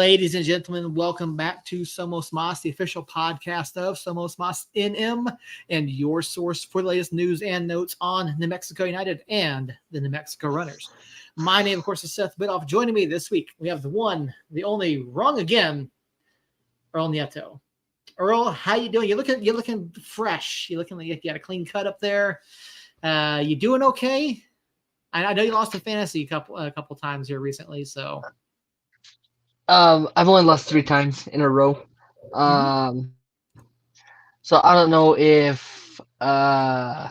Ladies and gentlemen, welcome back to Somos Mas, the official podcast of Somos Mas NM, and your source for the latest news and notes on New Mexico United and the New Mexico Runners. My name, of course, is Seth Bidoff. Joining me this week, we have the one, the only, wrong again, Earl Nieto. Earl, how you doing? You're looking fresh. You're looking like you got a clean cut up there. You doing okay? I know you lost to fantasy a couple times here recently, so. I've only lost 3 times in a row. So I don't know if my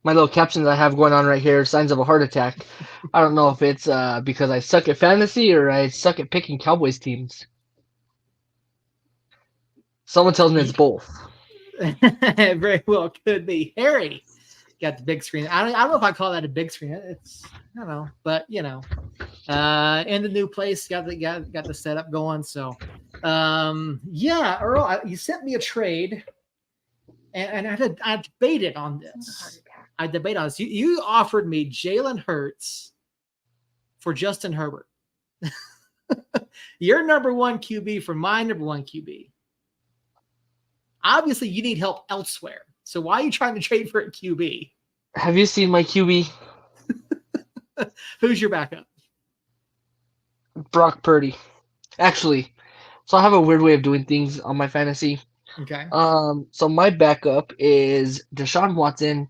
little caption that I have going on right here, signs of a heart attack. I don't know if it's because I suck at fantasy or I suck at picking Cowboys teams. Someone tells me it's both. Very well could be. Harry got the big screen. I don't know if I call that a big screen. It's I don't know, but in the new place, got the setup going. So, Earl, you sent me a trade, and I debated on this. You offered me Jalen Hurts for Justin Herbert. Your number one QB for my number one QB. Obviously, you need help elsewhere. So why are you trying to trade for a QB? Have you seen my QB? Who's your backup? Brock Purdy. Actually, so I have a weird way of doing things on my fantasy. Okay. So my backup is Deshaun Watson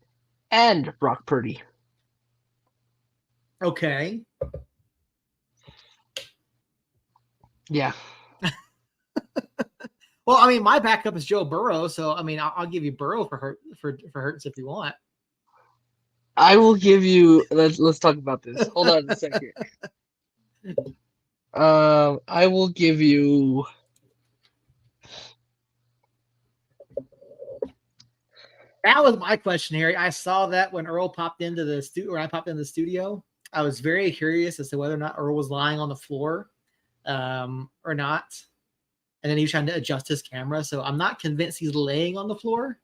and Brock Purdy. Okay. Yeah. Well, I mean, my backup is Joe Burrow, so I mean, I'll give you Burrow for Hurts if you want. I will give you. Let's talk about this. Hold on a second. I will give you. That was my question, Harry. I saw that when Earl popped into the studio, or I popped into the studio. I was very curious as to whether or not Earl was lying on the floor, or not. And then he was trying to adjust his camera, so I'm not convinced he's laying on the floor.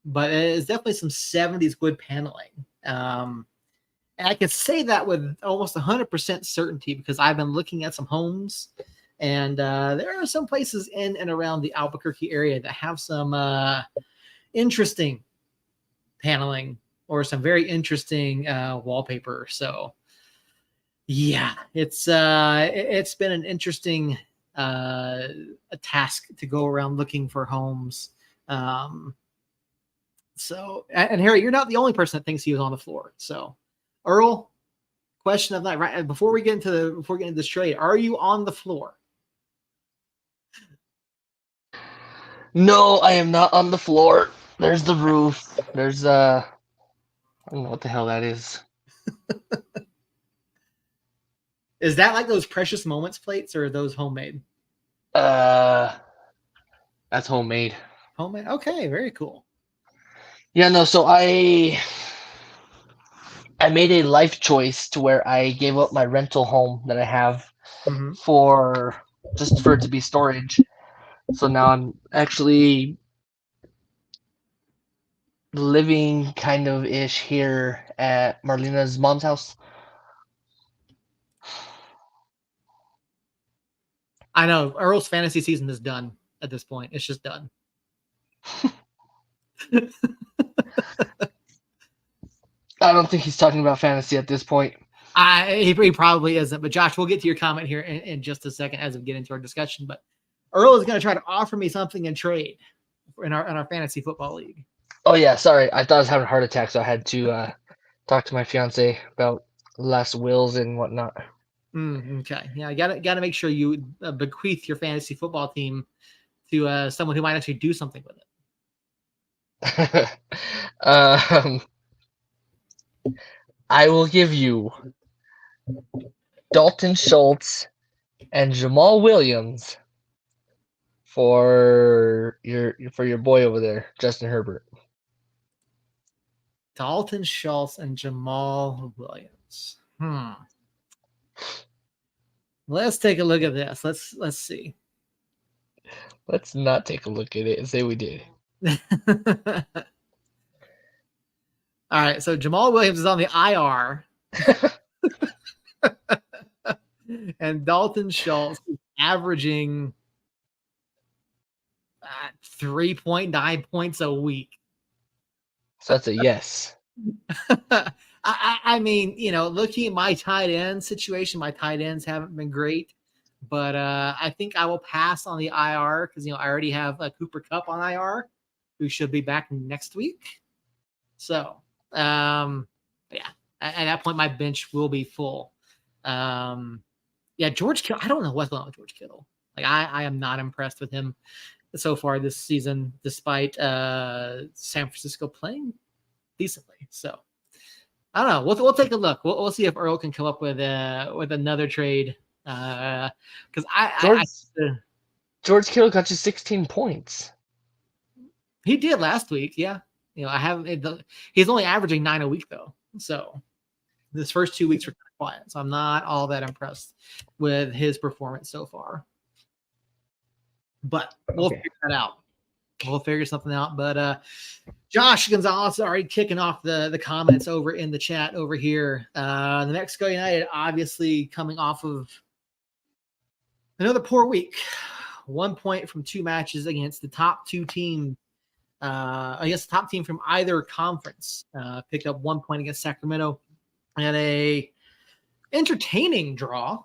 But it's definitely some 70s wood paneling. And I can say that with almost 100% certainty because I've been looking at some homes, and there are some places in and around the Albuquerque area that have some interesting paneling or some very interesting wallpaper. So, yeah, it's been an interesting a task to go around looking for homes. So, and Harry, you're not the only person that thinks he was on the floor. So, Earl, question of the night, right before we get into this trade, are you on the floor? No, I am not on the floor. There's the roof. There's I don't know what the hell that is. Is that like those Precious Moments plates or are those homemade? That's homemade. Homemade? Okay, very cool. Yeah, no, so I made a life choice to where I gave up my rental home that I have for it to be storage. So now I'm actually living kind of ish here at Marlena's mom's house. I know Earl's fantasy season is done at this point. It's just done. I don't think he's talking about fantasy at this point. He probably isn't. But Josh, we'll get to your comment here in just a second as we get into our discussion. But Earl is going to try to offer me something in trade in our fantasy football league. Oh yeah, sorry. I thought I was having a heart attack, so I had to talk to my fiance about last wills and whatnot. Okay, yeah, I gotta make sure you bequeath your fantasy football team to someone who might actually do something with it. I will give you Dalton Schultz and Jamal Williams for your boy over there, Justin Herbert. Dalton Schultz and Jamal Williams. Let's take a look at this. Let's see. Let's not take a look at it and say we did. All right, so Jamal Williams is on the IR. And Dalton Schultz is averaging 3.9 points a week. So that's a yes. I mean, looking at my tight end situation, my tight ends haven't been great, but I think I will pass on the IR because I already have Cooper Kupp on IR, who should be back next week. So, yeah, at that point, my bench will be full. Yeah, George Kittle. I don't know what's going on with George Kittle. Like, I am not impressed with him so far this season, despite San Francisco playing decently. So, I don't know. We'll take a look. We'll see if Earl can come up with another trade. Because George Kittle got you 16 points. He did last week. Yeah, I haven't. He's only averaging 9 a week though. So this first 2 weeks were kind of quiet. So I'm not all that impressed with his performance so far. But we'll figure that out. We'll figure something out. But Josh Gonzalez already kicking off the comments over in the chat over here. The Mexico United obviously coming off of another poor week. 1 point from 2 matches against the top 2 team. I guess the top team from either conference picked up 1 point against Sacramento and a entertaining draw,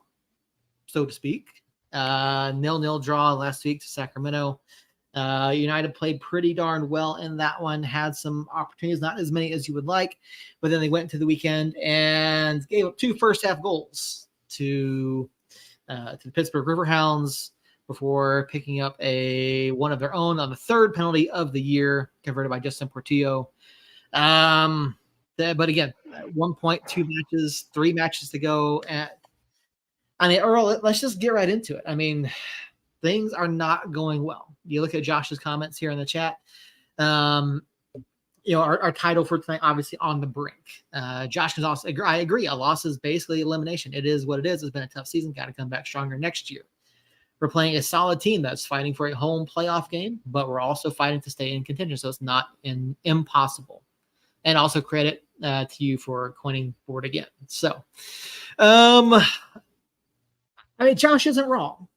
so to speak. 0-0 draw last week to Sacramento. United played pretty darn well in that one, had some opportunities, not as many as you would like, but then they went into the weekend and gave up 2 first-half goals to the Pittsburgh Riverhounds before picking up one of their own on the 3rd penalty of the year, converted by Justin Portillo. But again, 1 point, 2 matches, 3 matches to go. Earl, let's just get right into it. I mean, things are not going well. You look at Josh's comments here in the chat. Our title for tonight, obviously on the brink. Josh Gonzalez, I agree. A loss is basically elimination. It is what it is. It's been a tough season. Got to come back stronger next year. We're playing a solid team that's fighting for a home playoff game, but we're also fighting to stay in contention, so it's not impossible. And also credit to you for coining board again. So, Josh isn't wrong.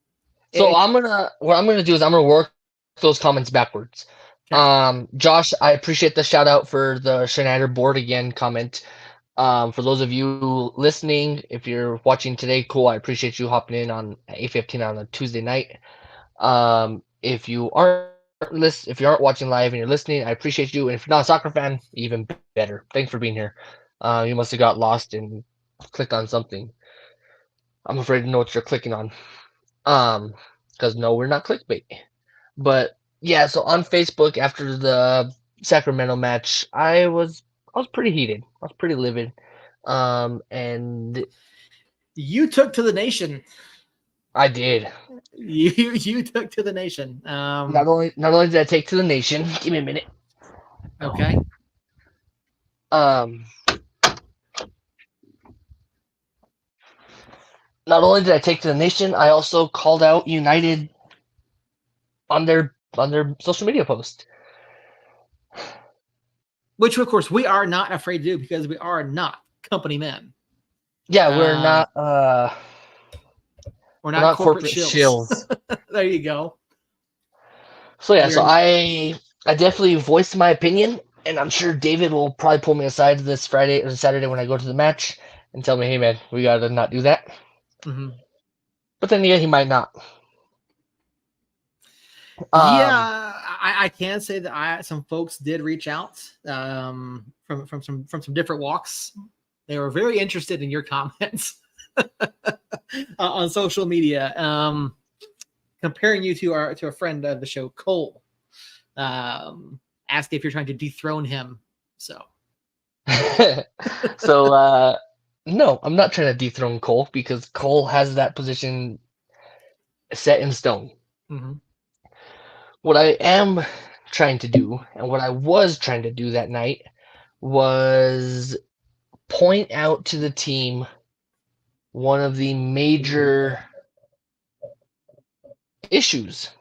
So what I'm gonna do is I'm gonna work those comments backwards. Okay. Josh, I appreciate the shout out for the Schneider board again comment. For those of you listening, if you're watching today, cool. I appreciate you hopping in on 8:15 on a Tuesday night. If you aren't watching live and you're listening, I appreciate you. And if you're not a soccer fan, even better. Thanks for being here. You must have got lost and clicked on something. I'm afraid to know what you're clicking on. Because no, we're not clickbait. But yeah, so on Facebook after the Sacramento match, I was pretty heated. I was pretty livid. And you took to the nation. I did. You took to the nation. Not only did I take to the nation. Give me a minute. Okay. Not only did I take to the nation, I also called out United on their social media post. Which, of course, we are not afraid to do because we are not company men. Yeah, we're not corporate shills. There you go. So yeah, so I definitely voiced my opinion, and I'm sure David will probably pull me aside this Friday or Saturday when I go to the match and tell me, hey man, we gotta not do that. Mm-hmm. But then he might not. Yeah, I can say that some folks did reach out from some different walks. They were very interested in your comments on social media, comparing you to a friend of the show, Cole. Asked if you're trying to dethrone him. So, no, I'm not trying to dethrone Cole because Cole has that position set in stone. Mm-hmm. What I am trying to do, and what I was trying to do that night, was point out to the team one of the major issues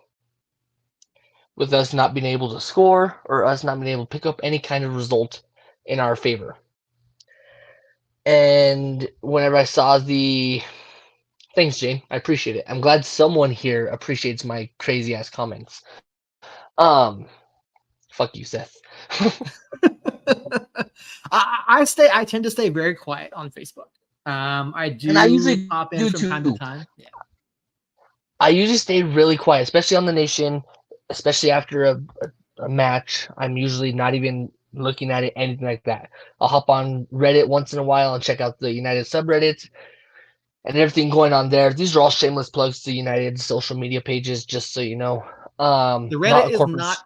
with us not being able to score or us not being able to pick up any kind of result in our favor. And whenever I saw the Thanks, Jane. I appreciate it. I'm glad someone here appreciates my crazy ass comments. Um, fuck you, Seth. I tend to stay very quiet on Facebook. I And I do usually pop in do from time to too. time. Yeah. I usually stay really quiet, especially on the nation, especially after a match. I'm usually not even looking at it, anything like that. I'll hop on Reddit once in a while and check out the United subreddits and everything going on there. These are all shameless plugs to United social media pages, just so you know. The Not Reddit a is corporate. not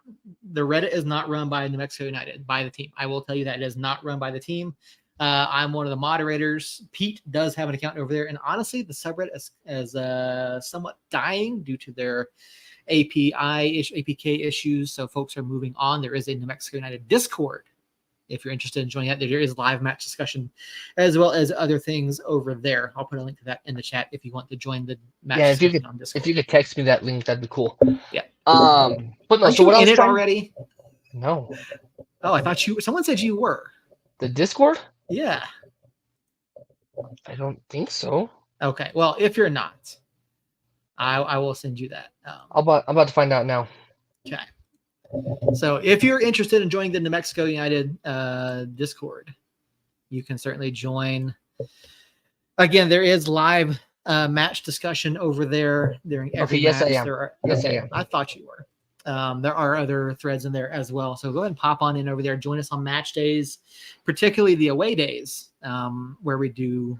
the Reddit is not run by New Mexico United, by the team. I will tell you that it is not run by the team. I'm one of the moderators. Pete does have an account over there, and honestly, the subreddit is somewhat dying due to their APK issues. So folks are moving on. There is a New Mexico United Discord. If you're interested in joining that, there is live match discussion as well as other things over there. I'll put a link to that in the chat if you want to join the match Yeah, discussion on Discord. if you could text me that link, that'd be cool. Yeah. But no. Aren't So you what I in was it trying. already? No. Oh, I thought you. Someone said you were. The Discord? Yeah. I don't think so. Okay. Well, if you're not, I will send you that. I'm about to find out now. Okay. So if you're interested in joining the New Mexico United Discord, you can certainly join. Again, there is live match discussion over there during every Okay, yes, match. I am. There are, Yes, okay, I am. I thought you were. There are other threads in there as well. So go ahead and pop on in over there. Join us on match days, particularly the away days, where we do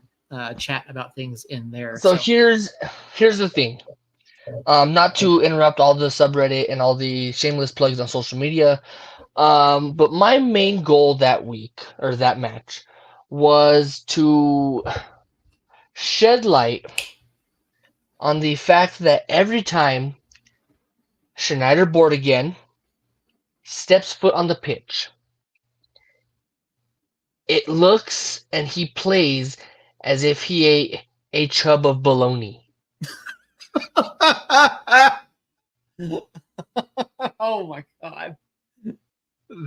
chat about things in there. So here's the thing. Not to interrupt all the subreddit and all the shameless plugs on social media, but my main goal that week or that match was to shed light on the fact that every time Schneider Bordigan steps foot on the pitch, it looks and he plays as if he ate a chub of bologna. Oh my god.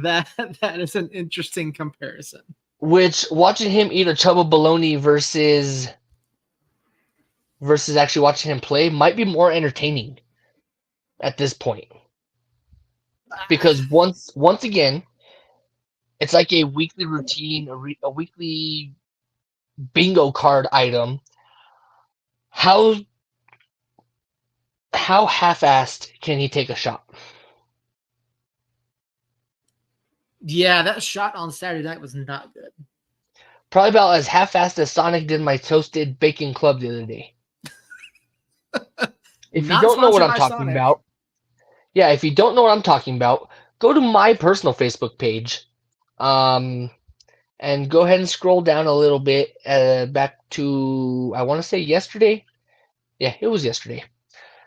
That is an interesting comparison. Which watching him eat a chub of bologna versus actually watching him play might be more entertaining at this point. Because once again, it's like a weekly routine, a weekly bingo card item. How half-assed can he take a shot? Yeah, that shot on Saturday night was not good. Probably about as half-assed as Sonic did my toasted bacon club the other day. If you don't know what I'm talking about, yeah, if you don't know what I'm talking about, go to my personal Facebook page, and go ahead and scroll down a little bit back to, I want to say yesterday. Yeah, it was yesterday.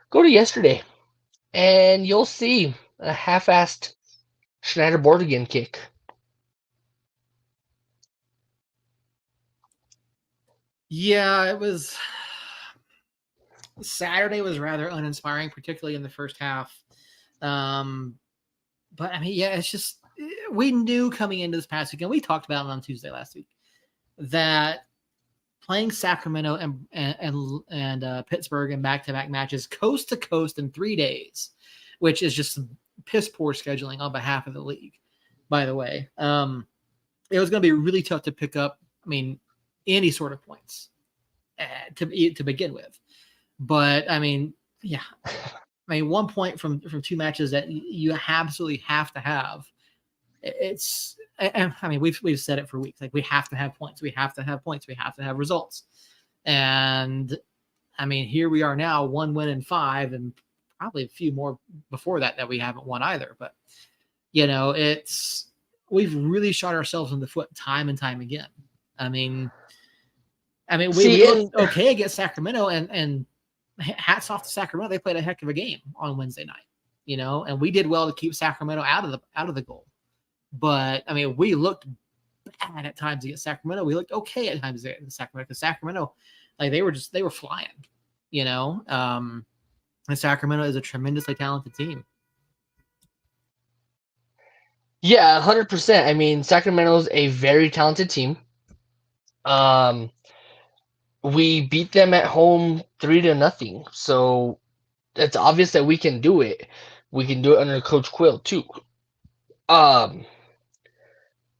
Go to yesterday, and you'll see a half-assed Schneider Bordigan kick. Yeah, it was. Saturday was rather uninspiring, particularly in the first half. But I mean, yeah, it's just we knew coming into this past weekend. We talked about it on Tuesday last week that playing Sacramento and Pittsburgh in back-to-back matches, coast to coast in 3 days, which is just some piss poor scheduling on behalf of the league. By the way, it was going to be really tough to pick up. I mean, any sort of points to begin with. But I mean, yeah, I mean, 1 point from 2 matches that you absolutely have to have. It's, I mean, we've said it for weeks. Like, we have to have points. We have to have points. We have to have results. And I mean, here we are now, 1 win in 5, and probably a few more before that we haven't won either. But you know, we've really shot ourselves in the foot time and time again. I mean, we looked okay against Sacramento, and hats off to Sacramento. They played a heck of a game on Wednesday night, you know, and we did well to keep Sacramento out of the goal. But I mean, we looked bad at times against Sacramento. We looked okay at times against Sacramento, because Sacramento, like, they were flying, you know. And Sacramento is a tremendously talented team. Yeah, 100%. I mean, Sacramento's a very talented team. we beat them at home 3-0. So it's obvious that we can do it. We can do it under Coach Quill too. Um,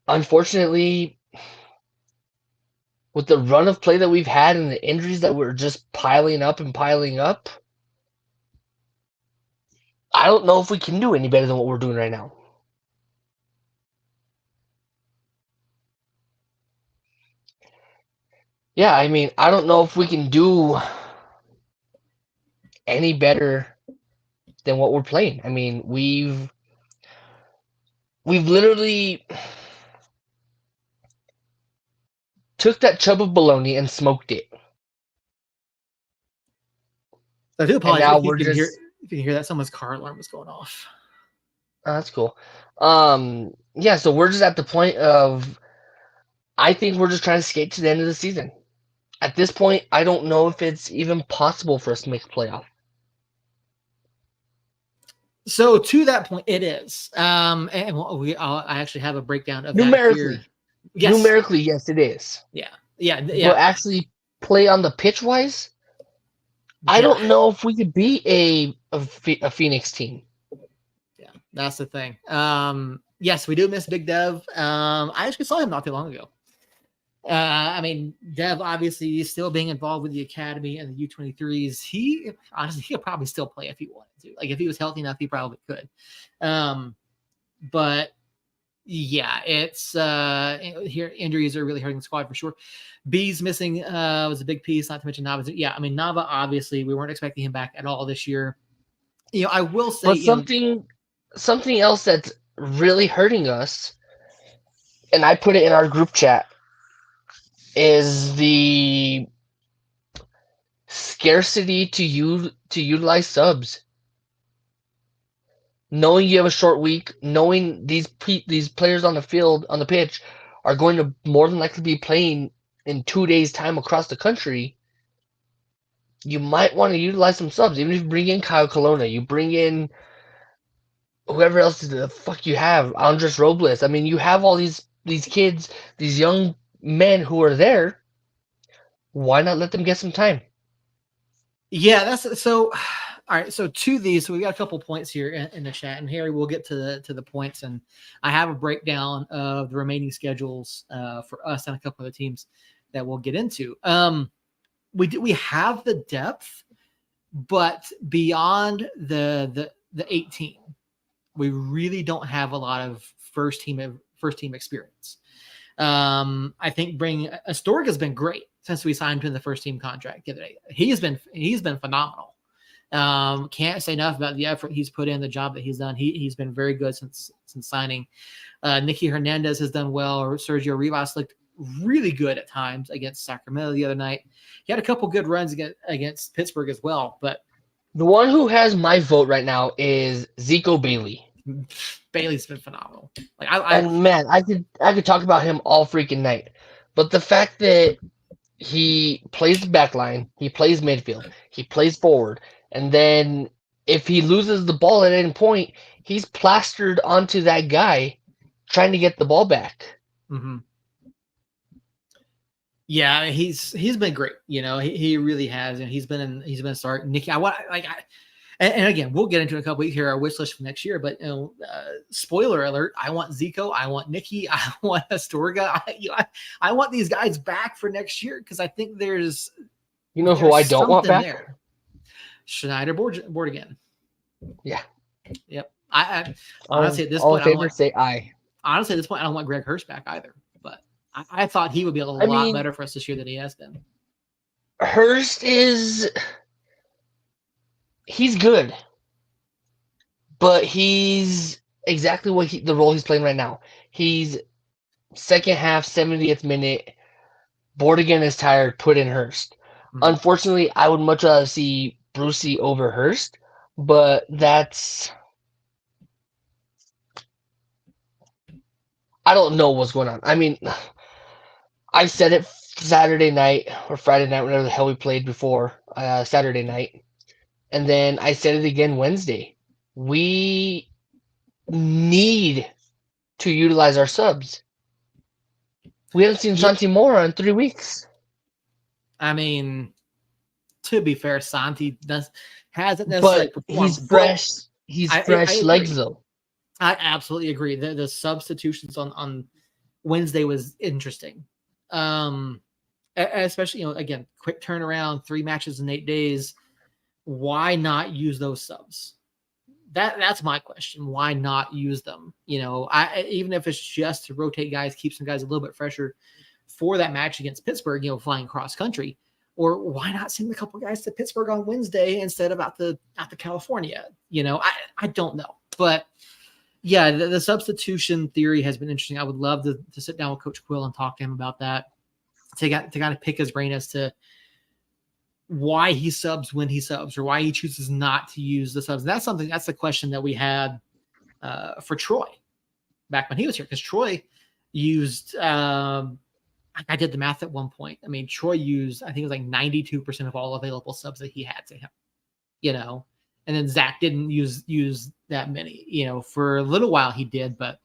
Unfortunately, with the run of play that we've had and the injuries that were just piling up and piling up, I don't know if we can do any better than what we're doing right now. Yeah, I mean, I don't know if we can do any better than what we're playing. I mean, we've literally took that chub of bologna and smoked it. I do And apologize now if you we're can hear just that someone's car alarm was going off. oh, that's cool. Yeah, so we're just at the point of I think we're just trying to skate to the end of the season. At this point, I don't know if it's even possible for us to make a playoff. So to that point, it is. And I actually have a breakdown of that here. Numerically, yes, it is. Yeah. But actually, play on the pitch wise, I don't know if we could beat a Phoenix team. Yeah, that's the thing. Yes, we do miss Big Dev. I actually saw him not too long ago. I mean, Dev obviously is still being involved with the academy and the U23s. He honestly could probably still play if he wanted to. Like if he was healthy enough, he probably could. But yeah, it's here injuries are really hurting the squad for sure. B's missing was a big piece, not to mention Nava. Yeah, I mean Nava obviously we weren't expecting him back at all this year. You know, I will say But something else that's really hurting us, and I put it in our group chat, is the scarcity to utilize subs. Knowing you have a short week, knowing these players on the field on the pitch are going to more than likely be playing in 2 days' time across the country, you might want to utilize some subs. Even if you bring in Kyle Colonna, you bring in whoever else the fuck you have, Andres Robles. I mean, you have all these kids, these young men who are there. Why not let them get some time? Yeah, that's so. All right, so to these, so we got a couple points here in the chat, and Harry, we'll get to the points, and I have a breakdown of the remaining schedules for us and a couple of the teams that we'll get into. We have the depth, but beyond the 18, we really don't have a lot of first team experience. I think bringing Astorga's been great since we signed him to the first team contract the other day. He's been phenomenal. Can't say enough about the effort he's put in, the job that he's done. He's been very good since signing. Nicky Hernandez has done well, or Sergio Rivas looked really good at times against Sacramento the other night. He had a couple good runs against Pittsburgh as well, but the one who has my vote right now is Zico Bailey. Bailey's been phenomenal. Man, I could talk about him all freaking night, but the fact that he plays the back line, he plays midfield, he plays forward, and then if he loses the ball at any point, he's plastered onto that guy trying to get the ball back. Mm-hmm. Yeah, he's been great. You know, he really has, and he's been starting. Nicky, and again, we'll get into a couple weeks here our wish list for next year. But spoiler alert: I want Zico, I want Nicky, I want Astorga. I want these guys back for next year because I think there's who I don't want back there. Schneider board again. Yeah. Yep. I honestly at this point honestly at this point I don't want Greg Hurst back either. But I thought he would be a lot better for us this year than he has been. Hurst he's good, but he's exactly the role he's playing right now. He's second half, 70th minute, board again is tired, put in Hurst. Mm-hmm. Unfortunately, I would much rather see Brucey over Hurst, but I don't know what's going on. I mean, I said it Saturday night or Friday night, whenever the hell we played before, Saturday night. And then I said it again Wednesday. We need to utilize our subs. We haven't seen Santi Mora in 3 weeks. I mean, to be fair, Santi hasn't necessarily But performed, he's but fresh. He's I fresh legs agree. though. I absolutely agree. The substitutions on Wednesday was interesting. Um, especially, again, quick turnaround, 3 matches in 8 days. Why not use those subs? That's my question. Why not use them? Even if it's just to rotate guys, keep some guys a little bit fresher for that match against Pittsburgh, flying cross country. Or why not send a couple guys to Pittsburgh on Wednesday instead of out to California? I don't know. But yeah, the substitution theory has been interesting. I would love to sit down with Coach Quill and talk to him about that. To kind of pick his brain as to why he subs when he subs, or why he chooses not to use the subs. That's the question that we had for Troy back when he was here, because Troy used. I did the math at one point. I mean, Troy used, I think it was like 92% of all available subs that he had to him. And then Zach didn't use that many. For a little while he did, but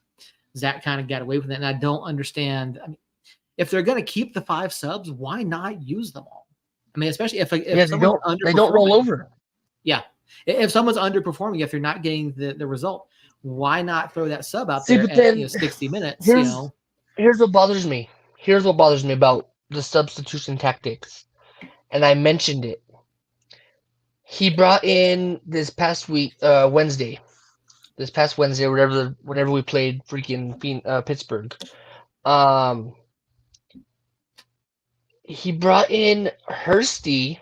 Zach kind of got away with it. And I don't understand. I mean, if they're going to keep the 5 subs, why not use them all? I mean, especially if someone's underperforming. They don't roll over. Yeah. If someone's underperforming, if you're not getting the result, why not throw that sub out there at 60 minutes? Here's what bothers me. Here's what bothers me about the substitution tactics. And I mentioned it. He brought in this past Wednesday, whenever we played freaking Pittsburgh. He brought in Hursty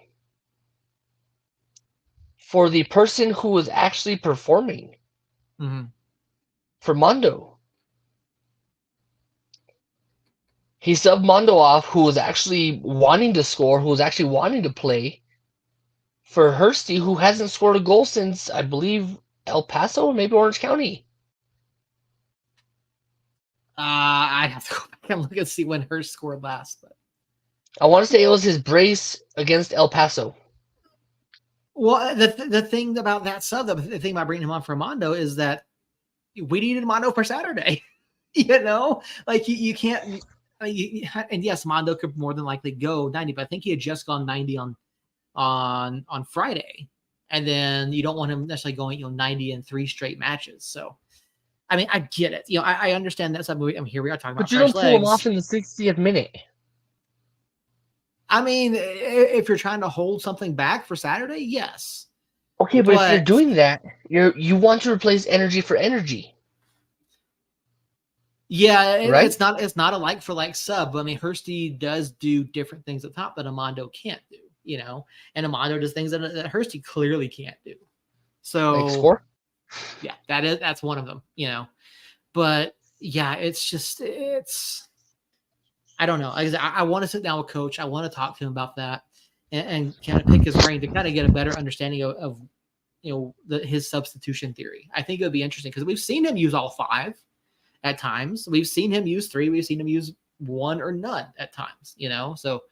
for the person who was actually performing for Mondo. He subbed Mondo off, who was actually wanting to score, who was actually wanting to play, for Hursty, who hasn't scored a goal since, I believe, El Paso or maybe Orange County. I'd have to go back and look and see when Hurst scored last. But I want to say it was his brace against El Paso. Well, the thing about that sub, the thing about bringing him on for Mondo is that we needed Mondo for Saturday. Like you can't. And yes, Mondo could more than likely go 90, but I think he had just gone 90 on Friday, and then you don't want him necessarily going 90 in 3 straight matches. So, I mean, I get it. I understand that. Here we are talking about. But you don't pull him off in the 60th minute. I mean, if you're trying to hold something back for Saturday, yes. Okay, but if you're doing that, you want to replace energy for energy. Yeah, right? It's not a like for like sub. I mean, Hursty does do different things at the top that Amando can't do, and Amando does things that Hursty clearly can't do. So X4? Yeah, that's one of them, But yeah, it's I don't know. I want to sit down with Coach. I want to talk to him about that and kind of pick his brain to kind of get a better understanding of his substitution theory. I think it would be interesting because we've seen him use all 5 at times. We've seen him use 3. We've seen him use 1 or none at times, So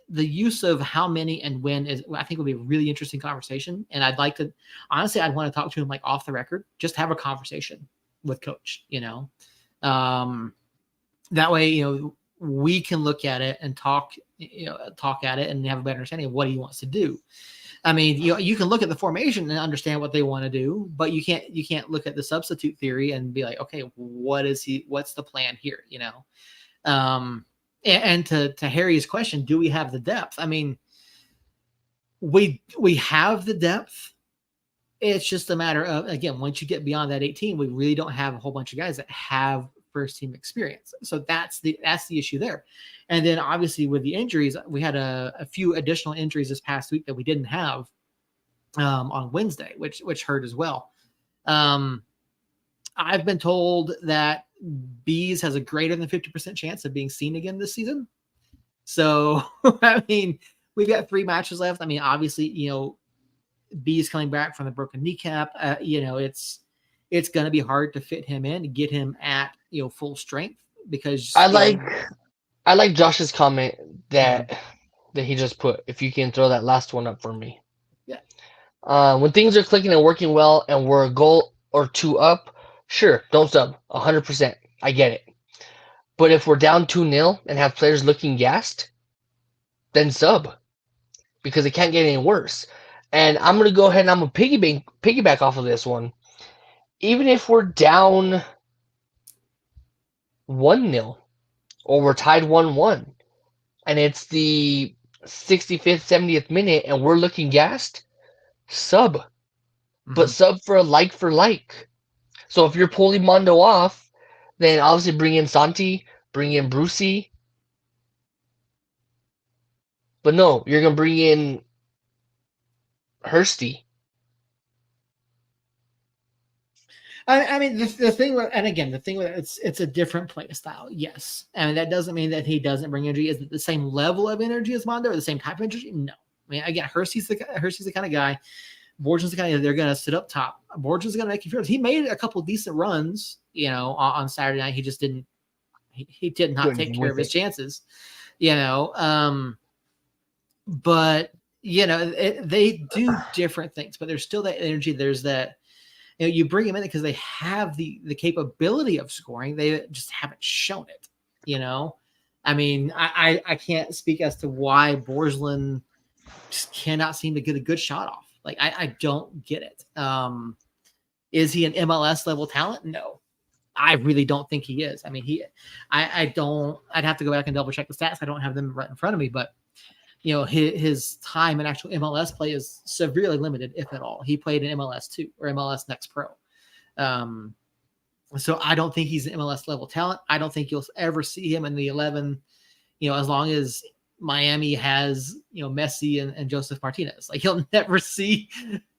the use of how many and when I think, would be a really interesting conversation. And I'd like to, honestly, I'd want to talk to him like off the record, just have a conversation with Coach, that way, we can look at it and talk at it and have a better understanding of what he wants to do. I mean, you can look at the formation and understand what they want to do, but you can't look at the substitute theory and be like, okay, what's the plan here? And to Harry's question, do we have the depth? I mean, we have the depth. It's just a matter of, again, once you get beyond that 18, we really don't have a whole bunch of guys that have first team experience. So that's the issue there. And then obviously with the injuries, we had a few additional injuries this past week that we didn't have on Wednesday, which hurt as well. I've been told that Bees has a greater than 50% chance of being seen again this season. So, I mean, we've got 3 matches left. I mean, obviously, Bees coming back from the broken kneecap, it's going to be hard to fit him in and get him at, full strength because I like Josh's comment that he just put. If you can throw that last one up for me. Yeah. When things are clicking and working well and we're a goal or 2 up, sure, don't sub 100%. I get it. But if we're down 2-0 and have players looking gassed, then sub because it can't get any worse. And I'm gonna go ahead and I'm gonna piggyback off of this one. Even if we're down 1-0 or we're tied 1-1 and it's the 65th, 70th minute and we're looking gassed, sub. But sub for a like for like. So if you're pulling Mondo off, then obviously bring in Santi, bring in Brucey. But no, you're gonna bring in Hursty. I mean, the thing with, and again, the thing with it's a different play style. Yes, and that doesn't mean that he doesn't bring energy. Is it the same level of energy as Mondo or the same type of energy? No. I mean, again, Hershey's the kind of guy. Borgen's the kind of they're going to sit up top. Borgen's going to make you feel. He made a couple decent runs, on Saturday night. He just didn't. He did not take care of his chances, But they do different things. But there's still that energy. There's that. You bring them in because they have the capability of scoring. They just haven't shown it. I mean, I can't speak as to why Borgelin just cannot seem to get a good shot off. Like I don't get it. Is he an MLS level talent? No, I really don't think he is. I mean, I don't. I'd have to go back and double check the stats. I don't have them right in front of me, but his time in actual MLS play is severely limited, if at all. He played in MLS 2 or MLS Next Pro. So I don't think he's an MLS level talent. I don't think you'll ever see him in the 11, as long as Miami has, Messi and Joseph Martinez. Like you'll never see,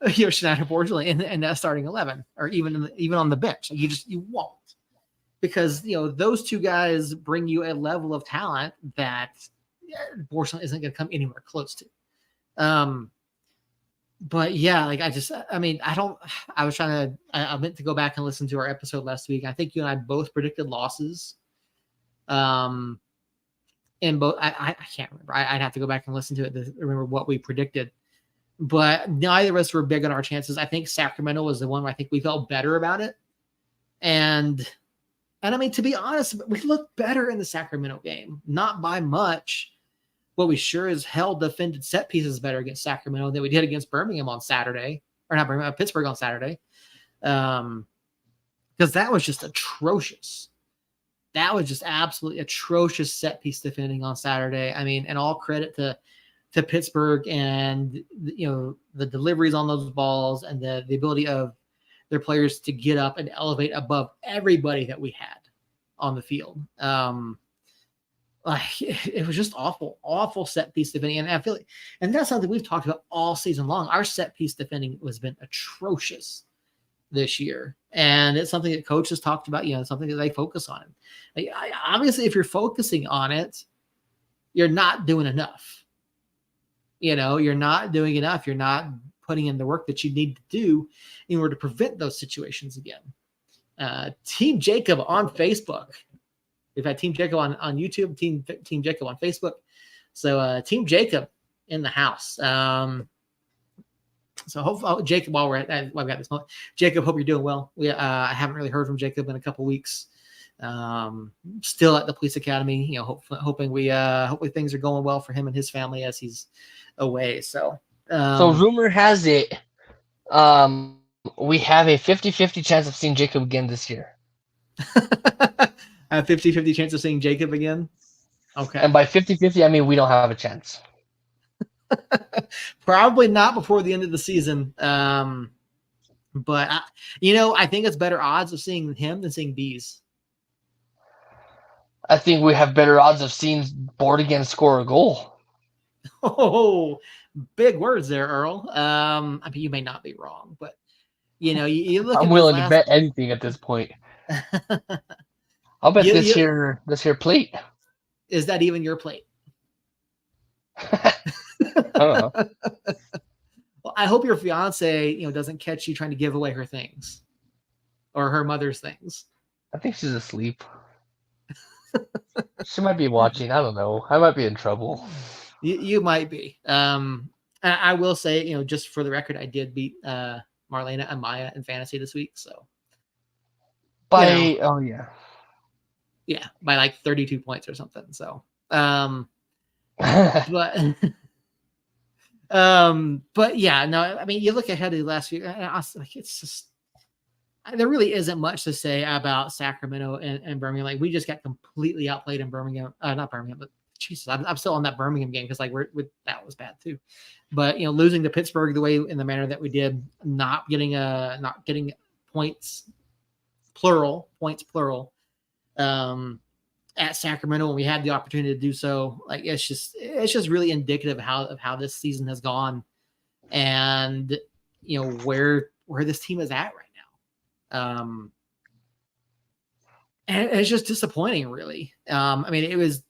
Schneider Borgelin in that starting 11 or even on the bench. Like you won't, because, those two guys bring you a level of talent that Borgelin isn't going to come anywhere close to. But yeah, like I meant to go back and listen to our episode last week. I think you and I both predicted losses. In both, I can't remember. I'd have to go back and listen to it to remember what we predicted. But neither of us were big on our chances. I think Sacramento was the one where I think we felt better about it. And I mean, to be honest, we looked better in the Sacramento game, not by much. But we sure as hell defended set pieces better against Sacramento than we did against Birmingham on Saturday, or not Birmingham, Pittsburgh on Saturday. Because that was just atrocious. That was just absolutely atrocious set piece defending on Saturday. I mean, and all credit to Pittsburgh and the deliveries on those balls and the ability of their players to get up and elevate above everybody that we had on the field. It was just awful set piece defending. And I feel like, and that's something we've talked about all season long. Our set piece defending has been atrocious this year. And it's something that coaches talked about, something that they focus on. Obviously, if you're focusing on it, you're not doing enough. You're not doing enough. You're not putting in the work that you need to do in order to prevent those situations again. Team Jacob on Facebook. We've had Team Jacob on YouTube, Team Jacob on Facebook. So Team Jacob in the house. So hopefully, Jacob, while we've got this moment, Jacob, hope you're doing well. I haven't really heard from Jacob in a couple weeks. Still at the police academy, hoping hopefully things are going well for him and his family as he's away. So rumor has it, we have a 50-50 chance of seeing Jacob again this year. A 50-50 chance of seeing Jacob again? Okay. And by 50-50, I mean we don't have a chance. Probably not before the end of the season. But, I think it's better odds of seeing him than seeing Bees. I think we have better odds of seeing Bordigan score a goal. Oh, big words there, Earl. I mean, you may not be wrong, but, you look I'm willing to bet anything at this point. I'll bet this here plate. Is that even your plate? I don't know. Well, I hope your fiance, doesn't catch you trying to give away her things or her mother's things. I think she's asleep. She might be watching. I don't know. I might be in trouble. You might be. I will say, just for the record, I did beat Marlena and Maya in fantasy this week. So yeah, by like 32 points or something. So But but yeah, no, I mean, you look ahead of the last few, like, it's just, there really isn't much to say about Sacramento and Birmingham. Like, we just got completely outplayed in Birmingham. Not Birmingham, but Jesus, I'm still on that Birmingham game because, like, that was bad too. But losing to Pittsburgh the way in the manner that we did, not getting points plural, at Sacramento when we had the opportunity to do so. Like, it's just really indicative of how this season has gone, and where this team is at right now. And it's just disappointing, really. I mean, it was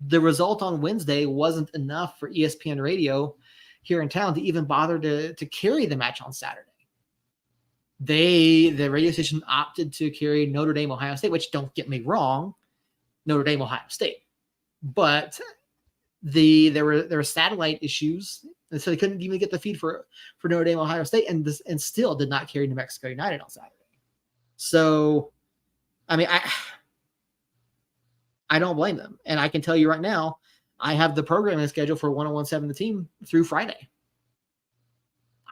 the result on Wednesday wasn't enough for ESPN Radio here in town to even bother to carry the match on Saturday. The radio station opted to carry Notre Dame, Ohio State, which, don't get me wrong, Notre Dame, Ohio State, but there were satellite issues, and so they couldn't even get the feed for Notre Dame, Ohio State, and still did not carry New Mexico United on Saturday. So, I mean, I don't blame them, and I can tell you right now, I have the programming schedule for 101.7 The Team through Friday.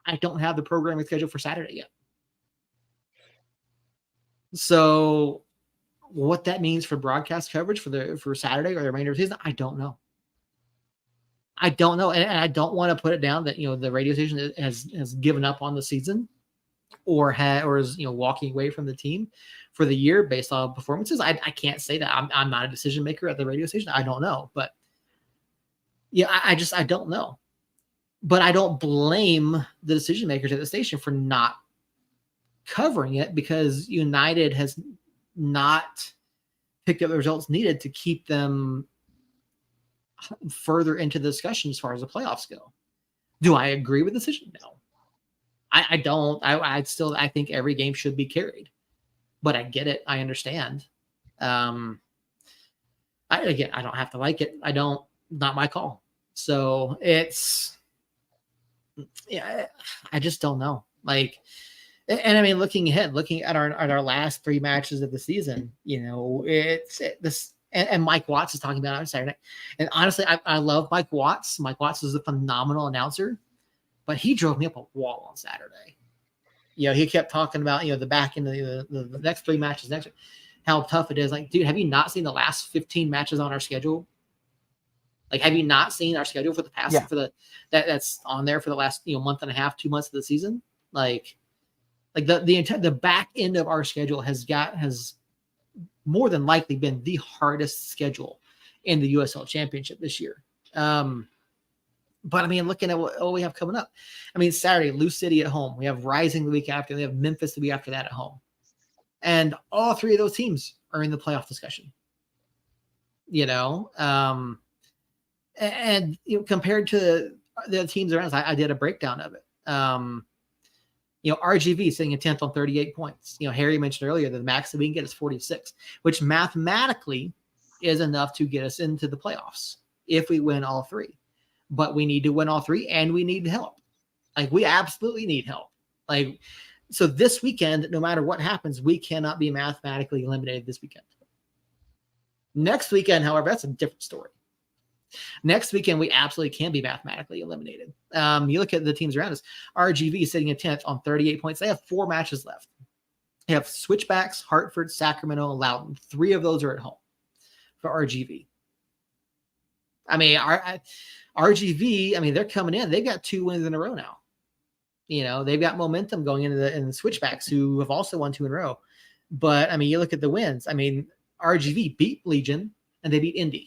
I don't have the programming schedule for Saturday yet. So, what that means for broadcast coverage for Saturday or the remainder of the season, I don't know. And I don't want to put it down that the radio station has given up on the season, or is walking away from the team for the year based on performances. I can't say that. I'm not a decision maker at the radio station. I don't know, but I don't know. But I don't blame the decision makers at the station for not covering it, because United has not picked up the results needed to keep them further into the discussion as far as the playoffs go. Do I agree with the decision? No, I don't. I think every game should be carried, but I get it. I understand. I don't have to like it. Not my call. So I just don't know. Like, and I mean, looking at our last 3 matches of the season, and Mike Watts is talking about it on Saturday night. And honestly, I love Mike Watts. Mike Watts is a phenomenal announcer, but he drove me up a wall on Saturday. He kept talking about, the back end of the next 3 matches, how tough it is. Like, dude, have you not seen the last 15 matches on our schedule? Like, have you not seen our schedule for the past, that's on there for the last, month and a half, 2 months of the season? Like the back end of our schedule has more than likely been the hardest schedule in the USL Championship this year. But I mean, looking at what we have coming up, I mean, Saturday, Lou City at home. We have Rising the week after. We have Memphis the week after that at home. And all 3 of those teams are in the playoff discussion. And compared to the teams around us, I did a breakdown of it. RGV sitting in 10th on 38 points. Harry mentioned earlier that the max that we can get is 46, which mathematically is enough to get us into the playoffs if we win all 3. But we need to win all 3, and we need help. Like, we absolutely need help. Like, so this weekend, no matter what happens, we cannot be mathematically eliminated this weekend. Next weekend, however, that's a different story. Next weekend, we absolutely can be mathematically eliminated. You look at the teams around us. RGV is sitting in 10th on 38 points. They have 4 matches left. They have Switchbacks, Hartford, Sacramento, and Loudoun. 3 of those are at home for RGV. I mean, RGV, I mean, they're coming in. They've got 2 wins in a row now. They've got momentum going into the Switchbacks, who have also won 2 in a row. But, I mean, you look at the wins. I mean, RGV beat Legion, and they beat Indy.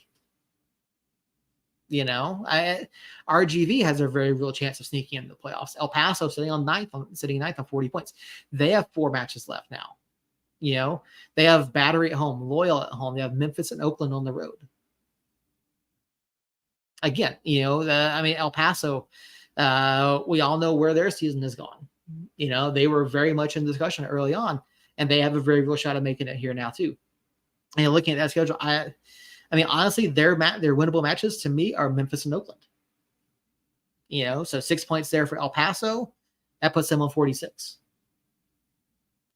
RGV has a very real chance of sneaking into the playoffs. El Paso sitting ninth on 40 points. They have 4 matches left now. They have Battery at home, Loyal at home. They have Memphis and Oakland on the road. Again, El Paso, we all know where their season has gone. They were very much in discussion early on, and they have a very real shot of making it here now too. And looking at that schedule, I mean, honestly, their winnable matches to me are Memphis and Oakland. So 6 points there for El Paso. That puts them on 46.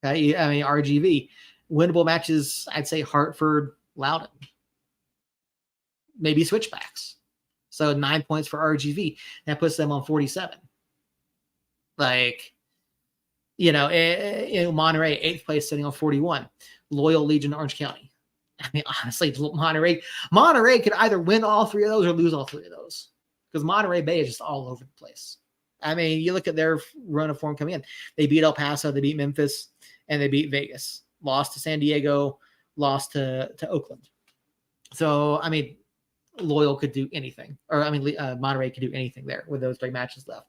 Okay, I mean, RGV, winnable matches, I'd say Hartford, Loudoun. Maybe Switchbacks. So 9 points for RGV. That puts them on 47. Like, Monterey, 8th place, sitting on 41. Loyal, Legion, Orange County. I mean, honestly, Monterey could either win all 3 of those or lose all 3 of those, because Monterey Bay is just all over the place. I mean, you look at their run of form coming in. They beat El Paso, they beat Memphis, and they beat Vegas. Lost to San Diego, lost to Oakland. So, I mean, Loyal could do anything. Or, I mean, Monterey could do anything there with those 3 matches left.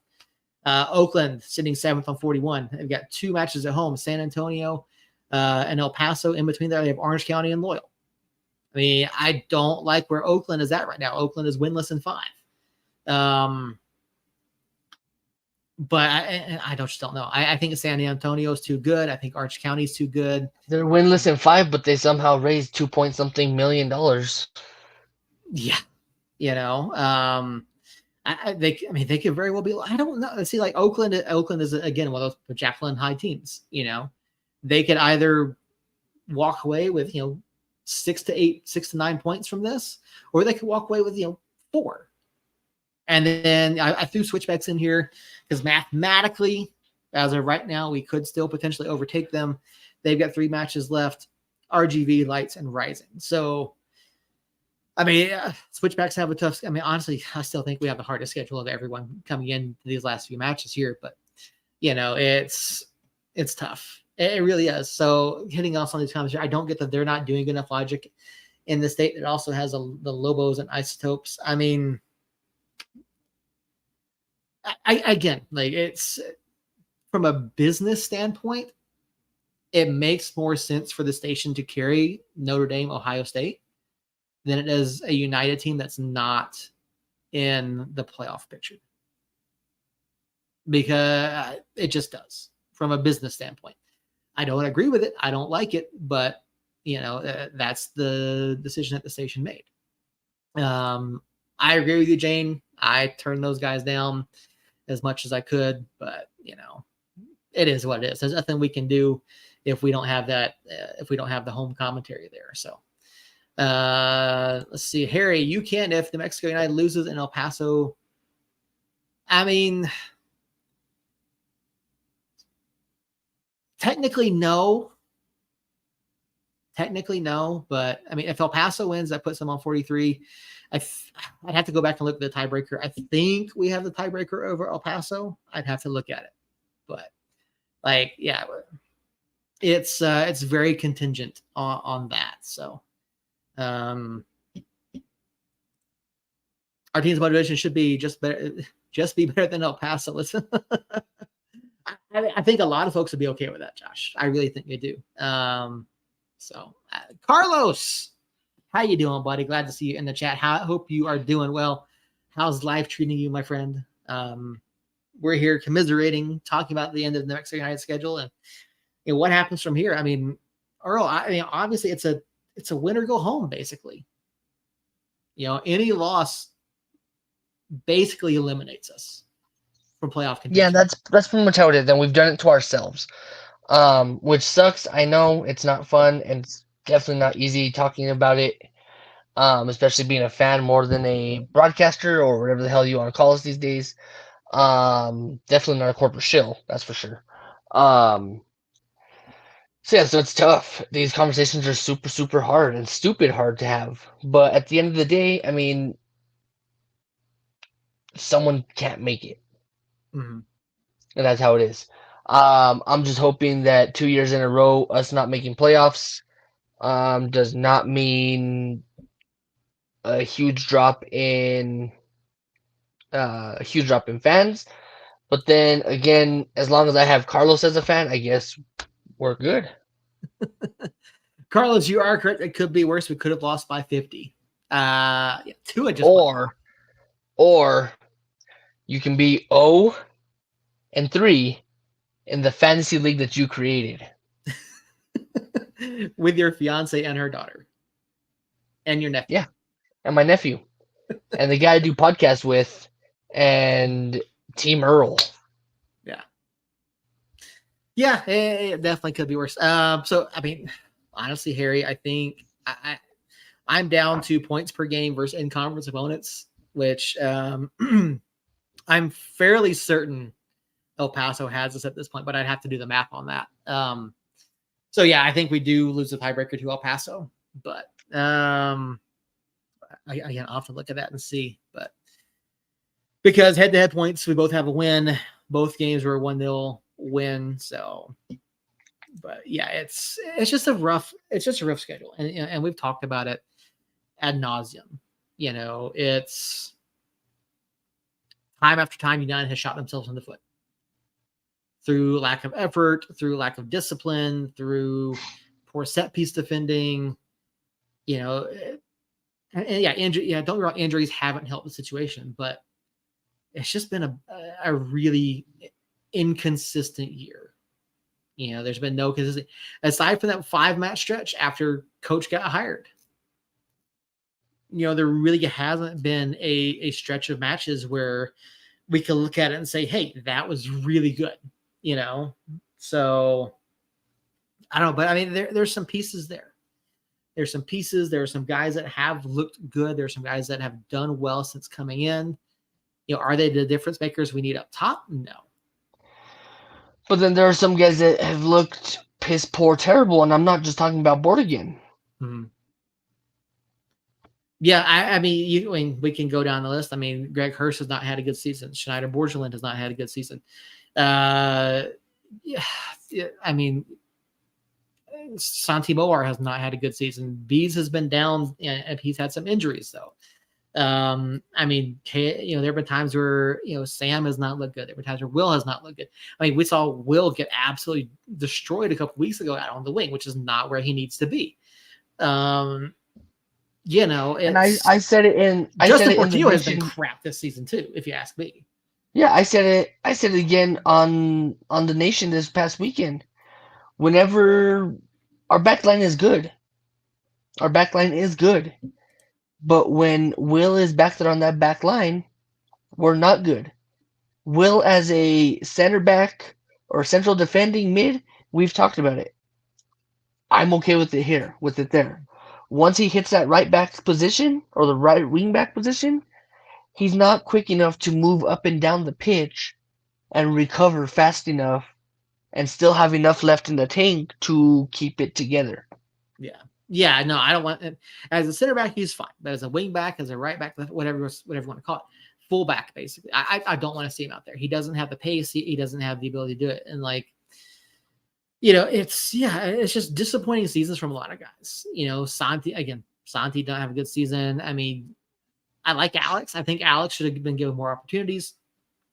Oakland sitting 7th on 41. They've got 2 matches at home, San Antonio and El Paso. In between there, they have Orange County and Loyal. I mean, I don't like where Oakland is at right now. Oakland is winless in 5. But I just don't know. I think San Antonio is too good. I think Orange County is too good. They're winless in 5, but they somehow raised $2 million. Yeah, they could very well be. I don't know. See, like Oakland is again one of those Jacqueline High teams. They could either walk away with 6 to 9 points from this, or they could walk away with 4. And then I threw switchbacks in here because mathematically, as of right now, we could still potentially overtake them. They've got 3 matches left: RGV, Lights, and Rising. So, I mean, switchbacks have a tough. I mean, honestly, I still think we have the hardest schedule of everyone coming into these last few matches here. But it's tough. It really is. So, hitting us on these comments, I don't get that they're not doing enough Logic in the state. It also has the Lobos and Isotopes. I mean, again, like, it's from a business standpoint, it makes more sense for the station to carry Notre Dame, Ohio State, than it is a United team that's not in the playoff picture, because it just does from a business standpoint. I don't agree with it. I don't like it, but that's the decision that the station made. I agree with you, Jane. I turned those guys down as much as I could, but it is what it is. There's nothing we can do if we don't have that, if we don't have the home commentary there. So let's see. Harry, you can if New Mexico United loses in El Paso. I mean, technically no, but I mean, if El Paso wins, that puts them on 43. I'd have to go back and look at the tiebreaker. I think we have the tiebreaker over El Paso. I'd have to look at it, but it's very contingent on that. So, our team's motivation should be just be better than El Paso. Listen, I think a lot of folks would be okay with that, Josh. I really think they do. Carlos, how you doing, buddy? Glad to see you in the chat. Hope you are doing well. How's life treating you, my friend? We're here commiserating, talking about the end of the New Mexico United schedule and what happens from here. I mean, Earl, obviously it's a win or go home, basically. Any loss basically eliminates us from playoff contention. Yeah, that's pretty much how it is, and we've done it to ourselves, which sucks. I know it's not fun, and it's definitely not easy talking about it, especially being a fan more than a broadcaster or whatever the hell you want to call us these days. Definitely not a corporate shill, that's for sure. So it's tough. These conversations are super, super hard and stupid hard to have. But at the end of the day, I mean, someone can't make it. Mm-hmm. And that's how it is. I'm just hoping that 2 years in a row, us not making playoffs does not mean a huge drop in fans. But then again, as long as I have Carlos as a fan, I guess we're good. Carlos, you are correct. It could be worse. We could have lost by 50. Tua just or you can be 0-3 in the fantasy league that you created with your fiance and her daughter and your nephew. Yeah, and my nephew and the guy I do podcasts with and Team Earl. Yeah, it definitely could be worse. So, I mean, honestly, Harry, I think I'm down to points per game versus in-conference opponents which I'm fairly certain El Paso has us at this point, but I'd have to do the math on that. So yeah, I think we do lose the tiebreaker to El Paso, but I'll have to look at that and see. But because head-to-head points, we both have a win. Both games were 1-0 win. So, but yeah, it's just a rough schedule, and we've talked about it ad nauseum. It's time after time United has shot themselves in the foot through lack of effort, through lack of discipline, through poor set piece defending. And yeah, injury. Yeah, don't get me wrong, injuries haven't helped the situation, but it's just been a really inconsistent year. There's been no consistency aside from that 5-match stretch after coach got hired. There really hasn't been a stretch of matches where we can look at it and say, hey, that was really good. So I don't know, but I mean, there's some pieces there. There's some pieces. There are some guys that have looked good. There's some guys that have done well since coming in. Are they the difference makers we need up top? No. But then there are some guys that have looked piss poor, terrible, and I'm not just talking about Bordigan. Mm-hmm. Yeah, I mean, we can go down the list. I mean, Greg Hurst has not had a good season. Schneider Borgelin has not had a good season. I mean, Santi Moar has not had a good season. Bees has been down, and he's had some injuries, though. I mean, there have been times where, Sam has not looked good. There have been times where Will has not looked good. I mean, we saw Will get absolutely destroyed a couple weeks ago out on the wing, which is not where he needs to be. And I said it in. Justin Portillo has been crap this season too, if you ask me. Yeah, I said it. I said it again on the Nation this past weekend. Whenever our backline is good, but when Will is back there on that back line, we're not good. Will as a center back or central defending mid, we've talked about it. I'm okay with it there. Once he hits that right back position or the right wing back position, he's not quick enough to move up and down the pitch and recover fast enough and still have enough left in the tank to keep it together. Yeah. Yeah, no, I don't want it. As a center back, he's fine. But as a wing back, as a right back, whatever you want to call it, full back, basically. I don't want to see him out there. He doesn't have the pace. He doesn't have the ability to do it. And it's just disappointing seasons from a lot of guys. Santi don't have a good season. I mean, I like Alex. I think Alex should have been given more opportunities.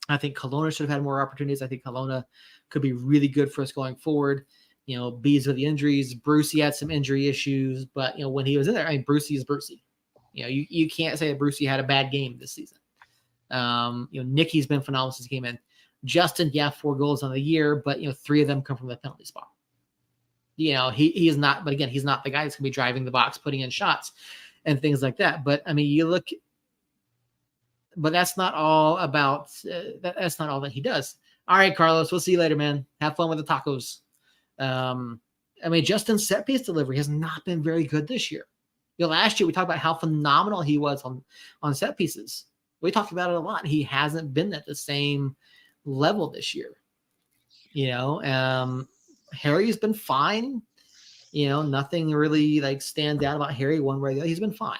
I think Kelowna should have had more opportunities. I think Kelowna could be really good for us going forward. Bees with the injuries. Brucey had some injury issues, but when he was in there, I mean, Brucey is Brucey. You can't say that Brucey had a bad game this season. Nicky's been phenomenal since he came in. Justin, 4 goals on the year, but 3 of them come from the penalty spot. He is not, but again, he's not the guy that's gonna be driving the box, putting in shots and things like that. But I mean, but that's not all about that's not all that he does. All right, Carlos, we'll see you later, man. Have fun with the tacos. I mean, Justin's set piece delivery has not been very good this year. Last year we talked about how phenomenal he was on set pieces. We talked about it a lot. He hasn't been at the same level this year. Harry's been fine. Nothing really stands out about Harry one way or the other. He's been fine.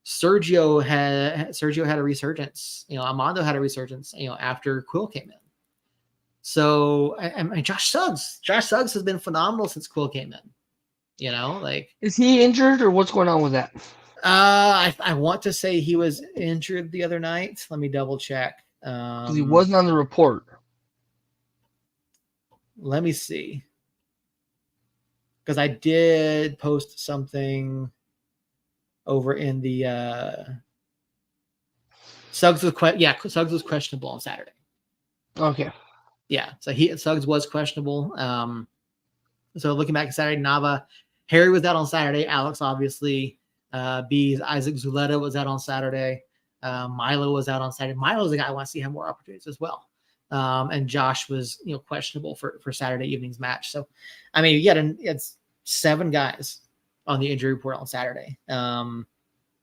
Sergio had a resurgence. Armando had a resurgence. After Quill came in. So and Josh Suggs has been phenomenal since Quill came in. Is he injured or what's going on with that? I want to say he was injured the other night. Let me double check. He wasn't on the report. Let me see. Because I did post something over in the Suggs was questionable on Saturday. Okay. Yeah, so Suggs was questionable. So looking back at Saturday, Nava, Harry was out on Saturday. Alex, obviously. Bees, Isaac Zuleta was out on Saturday. Milo was out on Saturday. Milo's a guy I want to see have more opportunities as well. And Josh was, questionable for Saturday evening's match. So, I mean, it's 7 guys on the injury report on Saturday.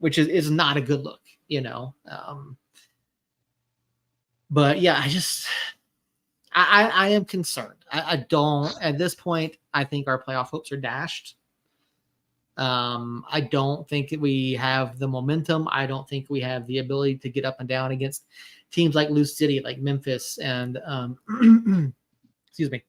which is not a good look, But yeah, I am concerned. I don't at this point. I think our playoff hopes are dashed. I don't think we have the momentum. I don't think we have the ability to get up and down against teams like Lou City, like Memphis, and excuse me.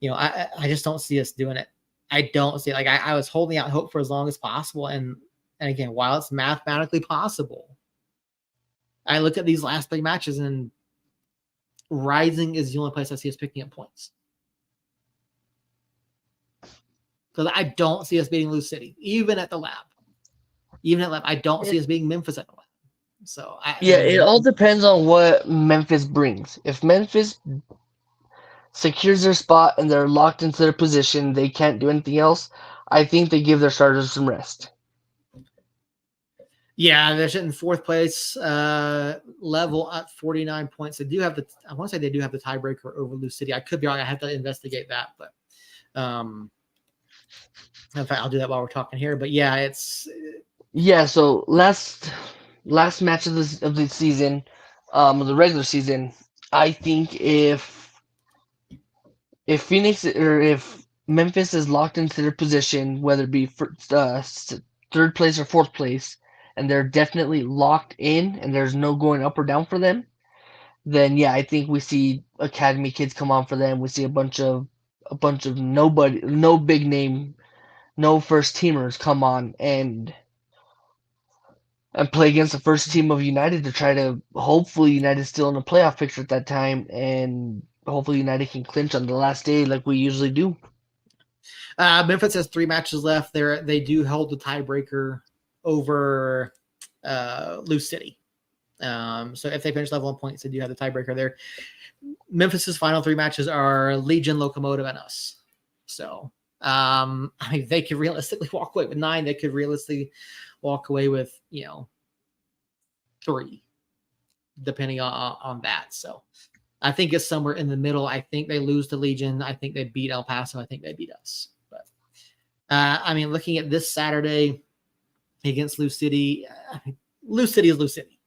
I just don't see us doing it. I don't see like I was holding out hope for as long as possible, and again, while it's mathematically possible, I look at these last 3 matches and Rising is the only place I see us picking up points. Because I don't see us beating Lou City, even at the lab. I don't see us beating Memphis at the lab. So it all depends on what Memphis brings. If Memphis secures their spot and they're locked into their position, they can't do anything else, I think they give their starters some rest. Yeah, they're sitting 4th place level at 49 points. They do have I want to say they do have the tiebreaker over Lou City. I could be wrong. I have to investigate that, but in fact, I'll do that while we're talking here. But yeah, it's so last match of the season, of the regular season, I think if Phoenix or if Memphis is locked into their position, whether it be for, 3rd place or 4th place, and they're definitely locked in and there's no going up or down for them, then yeah, I think we see academy kids come on for them. We see a bunch of nobody, no big name, no first teamers come on and play against the first team of United to try to hopefully United's still in the playoff picture at that time, and hopefully United can clinch on the last day like we usually do. Memphis has 3 matches left. They do hold the tiebreaker over Lou City. So if they finish level 1 points, they do have the tiebreaker there. Memphis's final 3 matches are Legion, Locomotive, and us. So they could realistically walk away with 9. They could realistically walk away with 3, depending on that. So I think it's somewhere in the middle. I think they lose to Legion. I think they beat El Paso. I think they beat us. But looking at this Saturday against Lou City, Lou City is Lou City.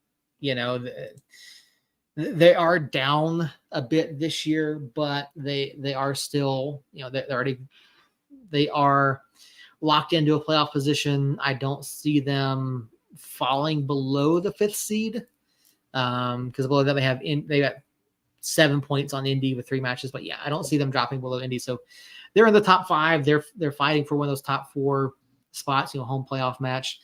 They are down a bit this year, but they are still, they are locked into a playoff position. I don't see them falling below the 5th seed, because below that they got 7 points on Indy with 3 matches. But yeah, I don't see them dropping below Indy. So they're in the top 5. They're fighting for one of those top 4 spots, home playoff match.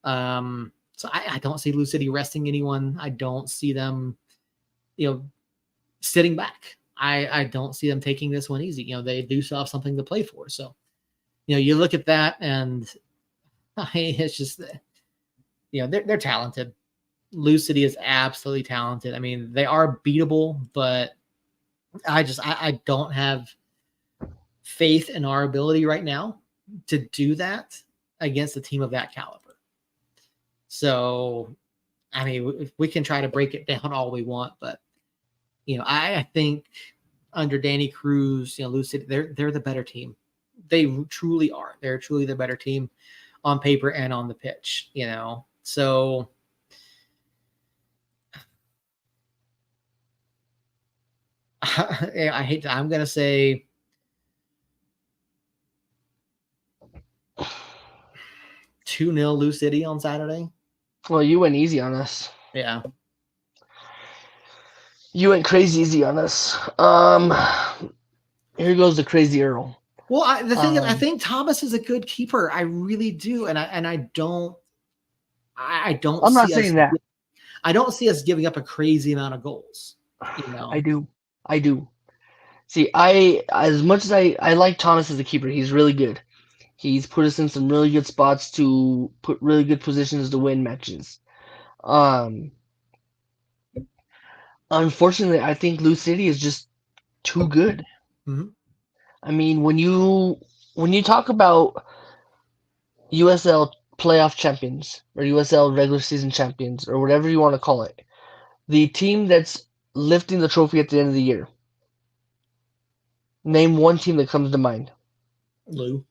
So I don't see Lou City resting anyone. I don't see them, sitting back. I don't see them taking this one easy. They do still have something to play for. So, you look at that and it's just, they're talented. Lou City is absolutely talented. They are beatable, but I don't have faith in our ability right now to do that against a team of that caliber. So, we can try to break it down all we want, but I think under Danny Cruz, Lou City, they're the better team. They truly are. They're truly the better team on paper and on the pitch. So I hate to, I'm gonna say 2-0 Lou City on Saturday. Well, you went easy on us. Yeah. You went crazy easy on us. Here goes the crazy Earl. Well, the thing is, I think Thomas is a good keeper. I really do, and I don't. I'm not saying that. I don't see us giving up a crazy amount of goals. I do. See, as much as I like Thomas as a keeper, he's really good. He's put us in some really good spots to put really good positions to win matches. Unfortunately, I think Lou City is just too good. Mm-hmm. When you talk about USL playoff champions or USL regular season champions or whatever you want to call it, the team that's lifting the trophy at the end of the year, name one team that comes to mind. Lou.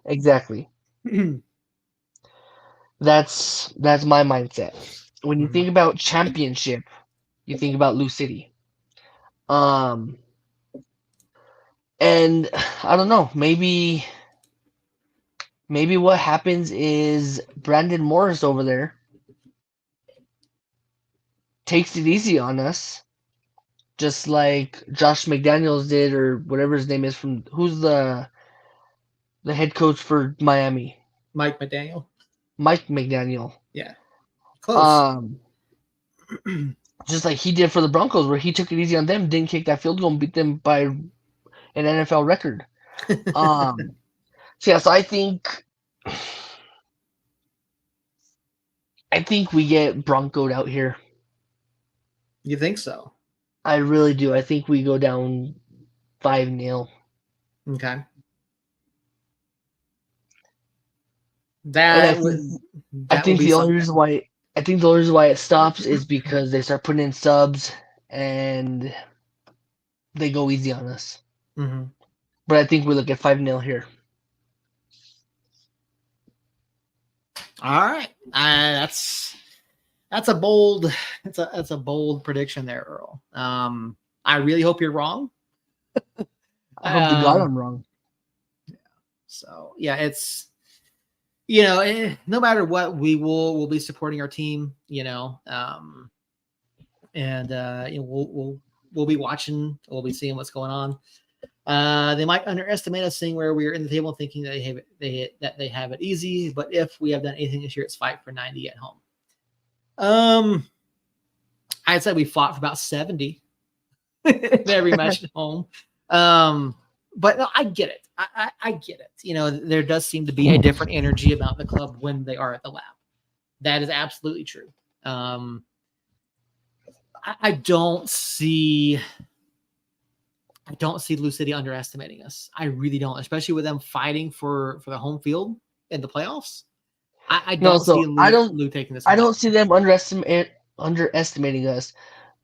Exactly. That's my mindset. When you Mhm. think about championship, you think about Lou City. Um, and I don't know, maybe what happens is Brandon Morris over there takes it easy on us, just like Josh McDaniels did, or whatever his name is. From who's the head coach for Miami? Mike McDaniel. Mike McDaniel. Yeah, close. Um, just like he did for the Broncos, where he took it easy on them, didn't kick that field goal, and beat them by an NFL record. Um, so yeah, so I think we get Broncoed out here. You think so? I really do. I think we go down 5-0. Okay. And That would I that would think be the only reason something. why it stops is because they start putting in subs and they go easy on us. Mhm. But I think we look at 5-0 here. All right. That's a bold that's a bold prediction there, Earl. I really hope you're wrong. I hope to God Um, I'm wrong. so yeah, it's no matter what, we'll be supporting our team, and we'll be watching, we'll be seeing what's going on. They might underestimate us, seeing where we're in the table, thinking that they have it easy. But if we have done anything this year, it's fight for 90 at home. I'd say we fought for about 70 in every match at home. But no, I get it. I get it. There does seem to be a different energy about the club when they are at the lab. That is absolutely true. I don't see Lou City underestimating us. I really don't, especially with them fighting for the home field in the playoffs. I No, don't see so I don't Lou taking this I one don't down. see them underestimating us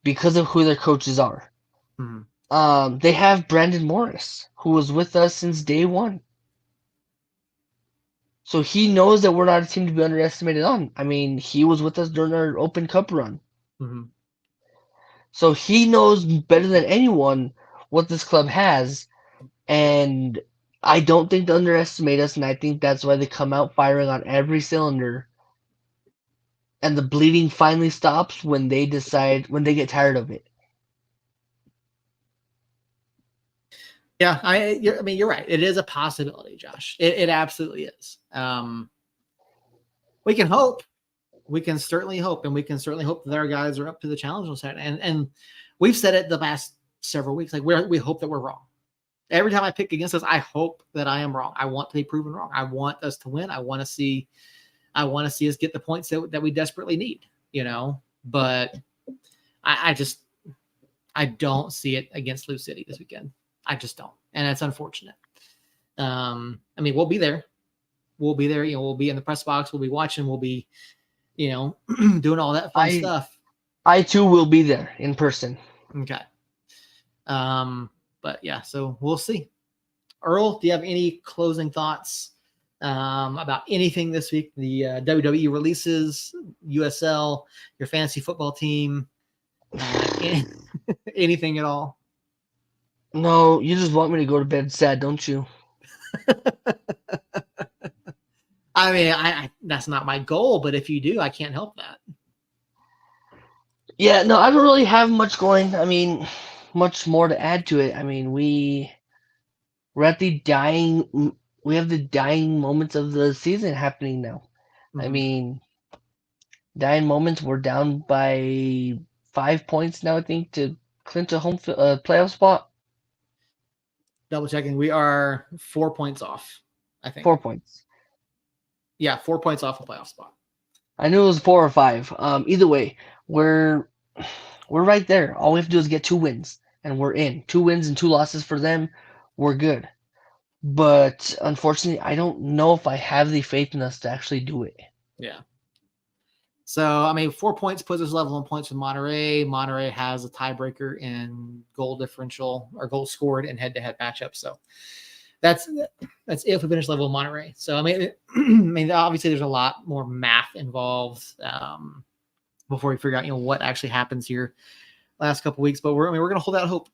because of who their coaches are. Hmm. They have Brandon Morris, who was with us since day one. So he knows that we're not a team to be underestimated on. I mean, he was with us during our Open Cup run. Hmm. So he knows better than anyone what this club has. And I don't think they underestimate us. And I think that's why they come out firing on every cylinder. And the bleeding finally stops when they get tired of it. Yeah, I mean, you're right. It is a possibility, Josh. It absolutely is. We can hope. We can certainly hope, and we can certainly hope that our guys are up to the challenge on Saturday. And we've said it the past several weeks. Like we hope that we're wrong. Every time I pick against us, I hope that I am wrong. I want to be proven wrong. I want us to win. I want to see us get the points that we desperately need. But I don't see it against Lou City this weekend. I just don't, and that's unfortunate. I mean, we'll be there. We'll be there. We'll be in the press box. We'll be watching. We'll be, doing all that fun I stuff. I too will be there in person. Okay. But yeah, so we'll see. Earl, do you have any closing thoughts about anything this week? The WWE releases, USL, your fantasy football team, anything at all? No, you just want me to go to bed sad, don't you? I mean, I that's not my goal, but if you do, I can't help that. Yeah, no, I don't really have much going. I mean, much more to add to it. I mean, we're at the dying we have the dying moments of the season happening now. I Mm-hmm. mean, dying moments, we're down by 5 points now, I think, to clinch a playoff spot. Double checking. We are 4 points off, I think. 4 points. Yeah, 4 points off a playoff spot. I knew it was 4 or 5. Either way, we're right there. All we have to do is get 2 wins, and we're in. 2 wins and 2 losses for them, we're good. But unfortunately, I don't know if I have the faith in us to actually do it. Yeah. So, I mean, 4 points puts us level in points with Monterey. Monterey has a tiebreaker in goal differential or goal scored in head-to-head matchups. So that's if we finish level Monterey. So I mean, obviously there's a lot more math involved before we figure out what actually happens here last couple weeks. But we're going to hold out hope.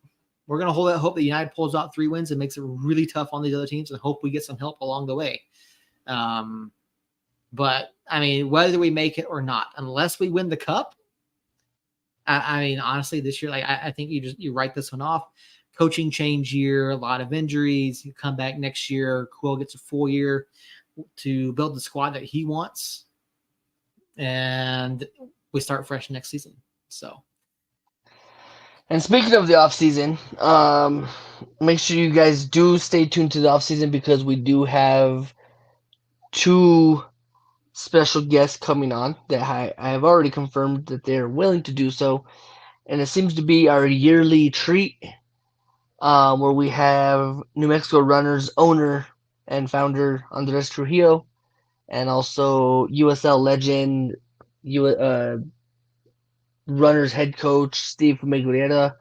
We're going to hold out hope that United pulls out 3 wins and makes it really tough on these other teams, and hope we get some help along the way. But I mean, whether we make it or not, unless we win the cup, I mean, honestly, this year, like I think you write this one off. Coaching change year, a lot of injuries. You come back next year, Quill gets a full year to build the squad that he wants, and we start fresh next season. So. And speaking of the offseason, make sure you guys do stay tuned to the offseason, because we do have 2 special guests coming on that I have already confirmed that they're willing to do so. And it seems to be our yearly treat, where we have New Mexico Runners owner and founder Andres Trujillo, and also USL legend, Runners head coach Steve Meguera.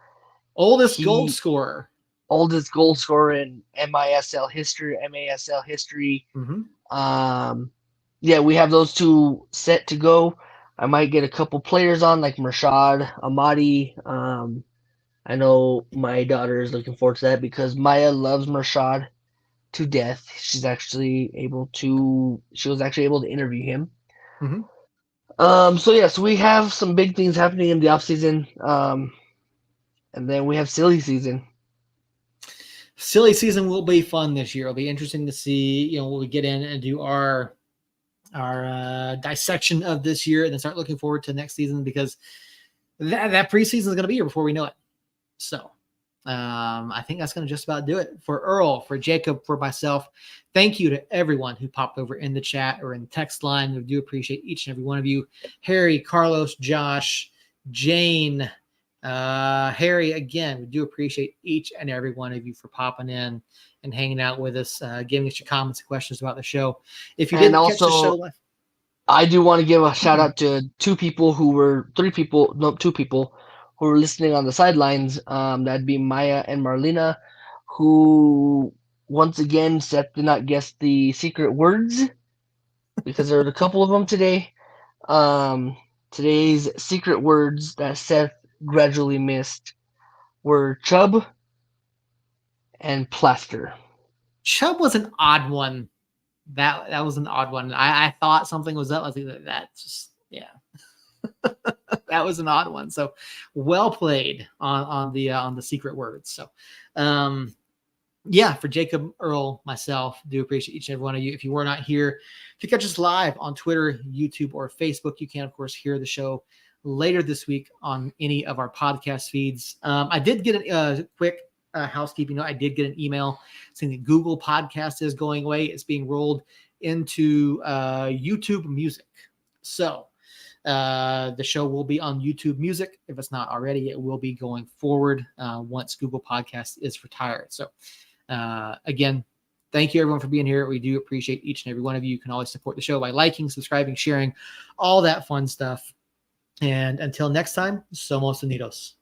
Oldest goal scorer in MASL history. Mm-hmm. Yeah, we have those 2 set to go. I might get a couple players on, like Murshad, Amadi. I know my daughter is looking forward to that, because Maya loves Murshad to death. She was actually able to interview him. Mm-hmm. So we have some big things happening in the off season. And then we have silly season. Silly season will be fun this year. It'll be interesting to see, when we get in and do our dissection of this year, and then start looking forward to next season, because that preseason is going to be here before we know it. So I think that's going to just about do it for Earl, for Jacob, for myself. Thank you to everyone who popped over in the chat or in the text line. We do appreciate each and every one of you. Harry, Carlos, Josh, Jane, Harry, again, we do appreciate each and every one of you for popping in and hanging out with us, giving us your comments and questions about the show. If you didn't catch the show live, I do want to give a shout out to 2 people who were listening on the sidelines. That'd be Maya and Marlena, who once again Seth did not guess the secret words, because there are a couple of them today. Today's secret words that Seth gradually missed were chub and plaster. Chubb was an odd one. That was an odd one. I thought something was up. I think that's just, yeah. That was an odd one. So well played on the secret words. So for Jacob, Earl, myself, do appreciate each and every one of you. If you were not here, if you catch us live on Twitter, YouTube, or Facebook, you can of course hear the show later this week on any of our podcast feeds. I did get a quick housekeeping note. I did get an email saying that Google Podcast is going away. It's being rolled into YouTube Music. So the show will be on YouTube Music. If it's not already, it will be going forward once Google Podcast is retired. So again, thank you everyone for being here. We do appreciate each and every one of you. You can always support the show by liking, subscribing, sharing, all that fun stuff. And until next time, Somos Unidos.